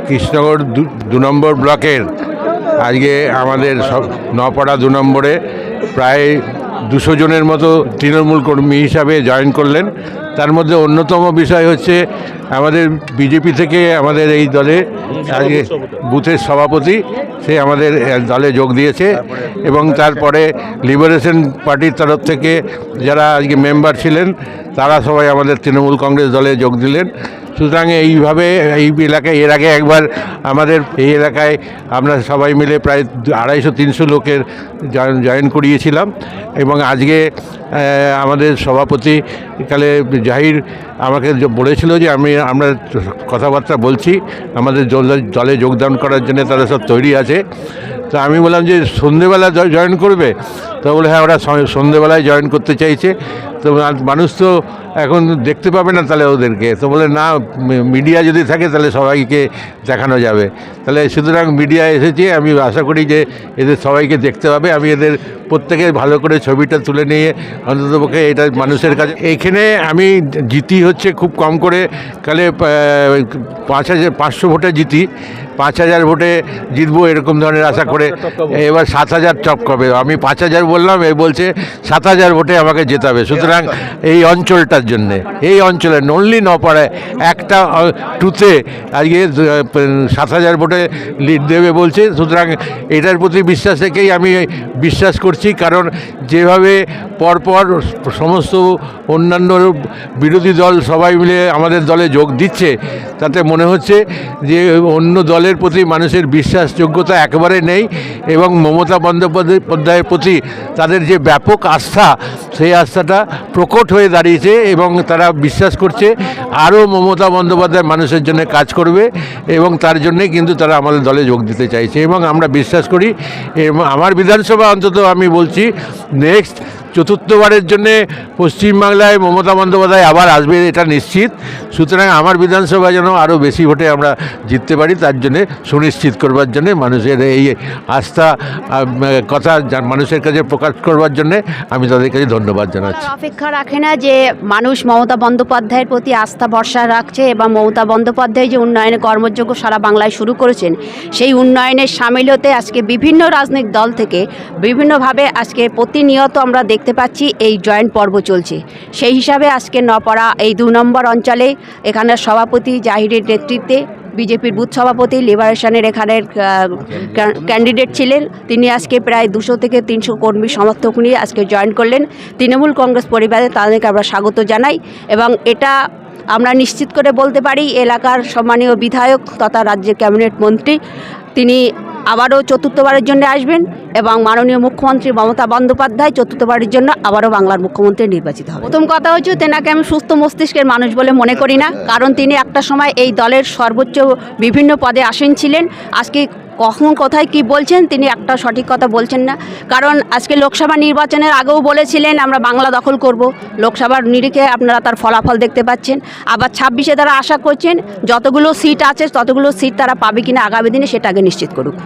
কৃষ্ণনগর ২ নম্বর ব্লকের আজকে আমাদের সব নপাড়া ২ নম্বরে প্রায় ২০০ জনের মতো তৃণমূল কর্মী হিসাবে জয়েন করলেন। তার মধ্যে অন্যতম বিষয় হচ্ছে আমাদের বিজেপি থেকে আমাদের এই দলে আজকে বুথের সভাপতি সে আমাদের দলে যোগ দিয়েছে এবং তারপরে লিবারেশন পার্টির তরফ থেকে যারা আজকে মেম্বার ছিলেন তারা সবাই আমাদের তৃণমূল কংগ্রেস দলে যোগ দিলেন। সুতরাং এইভাবে এই এলাকায় এর আগে একবার আমাদের এই এলাকায় আমরা সবাই মিলে প্রায় ২৫০-৩০০ লোকের জয়েন করিয়েছিলাম এবং আজকে আমাদের সভাপতি কালে জাহির আমাকে বলেছিল যে আমরা কথাবার্তা বলছি, আমাদের দলে যোগদান করার জন্য তারা সব তৈরি আছে। তো আমি বললাম যে সন্ধেবেলা জয়েন করবে, তো বলে হ্যাঁ ওরা সন্ধেবেলায় জয়েন করতে চাইছে। তো মানুষ তো এখন দেখতে পাবে না তাহলে ওদেরকে, তো বলে না মিডিয়া যদি থাকে তাহলে সবাইকে দেখানো যাবে। তাহলে সুতরাং মিডিয়া এসেছে, আমি আশা করি যে এদের সবাইকে দেখতে পাবে। আমি এদের প্রত্যেকের ভালো করে ছবিটা তুলে নিয়ে অন্ততপক্ষে এটা মানুষের কাছে এইখানে আমি জিতি হচ্ছে খুব কম করে, কালে ৫,৫০০ ভোটে জিতি, ৫,০০০ ভোটে জিতবো এরকম ধরনের আশা করে। এবার ৭,০০০ টপ কবে, আমি ৫,০০০ বললাম, এ বলছে ৭,০০০ ভোটে আমাকে জেতাবে। সুতরাং এই অঞ্চলটার জন্যে, এই অঞ্চলে ননলি নপাড়ায় একটা টুতে আজকে ৭,০০০ ভোটে লিড দেবে বলছে। সুতরাং এটার প্রতি বিশ্বাস রেখেই আমি বিশ্বাস করছি, কারণ যেভাবে পরপর সমস্ত অন্যান্য বিরোধী দল সবাই মিলে আমাদের দলে যোগ দিচ্ছে, তাতে মনে হচ্ছে যে অন্য দলের প্রতি মানুষের বিশ্বাসযোগ্যতা একেবারে নেই এবং মমতা বন্দ্যোপাধ্যায়ের প্রতি তাদের যে ব্যাপক আস্থা, সেই আস্থাটা প্রকট হয়ে দাঁড়িয়েছে এবং তারা বিশ্বাস করছে আরও মমতা বন্দ্যোপাধ্যায় মানুষের জন্য কাজ করবে এবং তার জন্যে কিন্তু তারা আমাদের দলে যোগ দিতে চাইছে এবং আমরা বিশ্বাস করি। এবং আমার বিধানসভা অন্তত আমি বলছি নেক্সট চতুর্থবারের জন্যে পশ্চিমবাংলায় মমতা বন্দ্যোপাধ্যায় আবার আসবে, এটা নিশ্চিত। সুতরাং আমার বিধানসভা যেন আরও বেশি ভোটে আমরা জিততে পারি, তার জন্যে সুনিশ্চিত করবার জন্যে মানুষের এই আস্থা কথা মানুষের কাছে প্রকাশ করবার জন্যে আমি তাদের কাছে ধন্যবাদ জানাচ্ছি। অপেক্ষা রাখে না যে মানুষ মমতা বন্দ্যোপাধ্যায়ের প্রতি আস্থা ভরসা রাখছে এবং মমতা বন্দ্যোপাধ্যায় যে উন্নয়নের কর্মযজ্ঞ সারা বাংলায় শুরু করেছেন, সেই উন্নয়নের সামিল হতে আজকে বিভিন্ন রাজনৈতিক দল থেকে বিভিন্নভাবে আজকে প্রতিনিয়ত আমরা দেখতে পাচ্ছি এই জয়েন্ট পর্ব চলছে। সেই হিসাবে আজকে নপাড়া এই ২ নম্বর অঞ্চলে এখানের সভাপতি জাহিরের নেতৃত্বে বিজেপির বুথ সভাপতি লিবারেশনের এখানের ক্যান্ডিডেট ছিলেন, তিনি আজকে প্রায় ২০০ থেকে ৩০০ কর্মী সমর্থক নিয়ে আজকে জয়েন করলেন তৃণমূল কংগ্রেস পরিবারে। তাদেরকে আমরা স্বাগত জানাই এবং এটা আমরা নিশ্চিত করে বলতে পারি এলাকার সম্মানীয় বিধায়ক তথা রাজ্যের ক্যাবিনেট মন্ত্রী তিনি আবারও চতুর্থবারের জন্য আসবেন এবং মাননীয় মুখ্যমন্ত্রী মমতা বন্দ্যোপাধ্যায় চতুর্থবারের জন্য আবারও বাংলার মুখ্যমন্ত্রী নির্বাচিত হবে। প্রথম কথা হচ্ছে তেনাকে আমি সুস্থ মস্তিষ্কের মানুষ বলে মনে করি না, কারণ তিনি একটা সময় এই দলের সর্বোচ্চ বিভিন্ন পদে আসীন ছিলেন। আজকে কখন কোথায় কি বলছেন তিনি একটা সঠিক কথা বলছেন না, কারণ আজকে লোকসভা নির্বাচনের আগেও বলেছিলেন আমরা বাংলা দখল করব। লোকসভার নিরিখে আপনারা তার ফলাফল দেখতে পাচ্ছেন। আবার ২৬-এ তারা আশা করছেন যতগুলো সিট আছে ততগুলো সিট তারা পাবে কিনা আগামী দিনে সেটা আগে নিশ্চিত করুক।